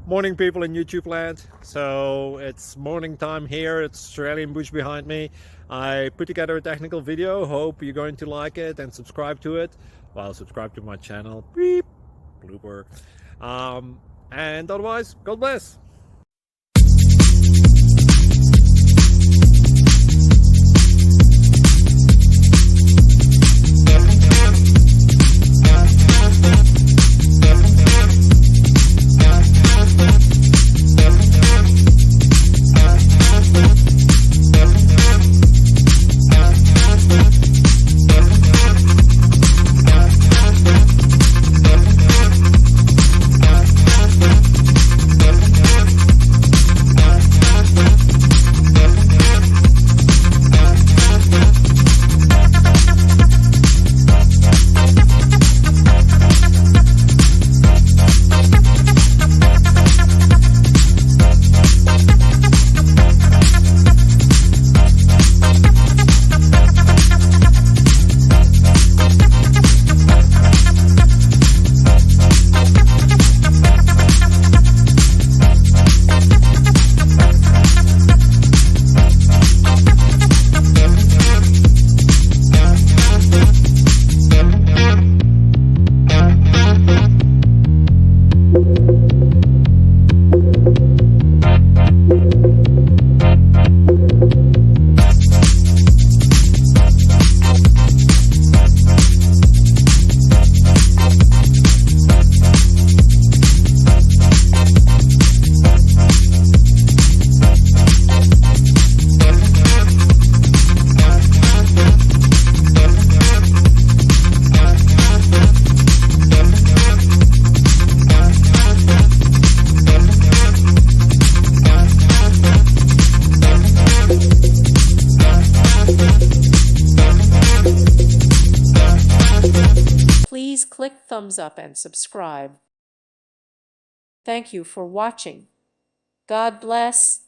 Morning, people in YouTube land. So it's morning time here. It's Australian bush behind me. I put together a technical video. Hope you're going to like it and subscribe to it. Well, subscribe to my channel. Beep. Blooper. And otherwise, God bless. Please click thumbs up and subscribe. Thank you for watching. God bless.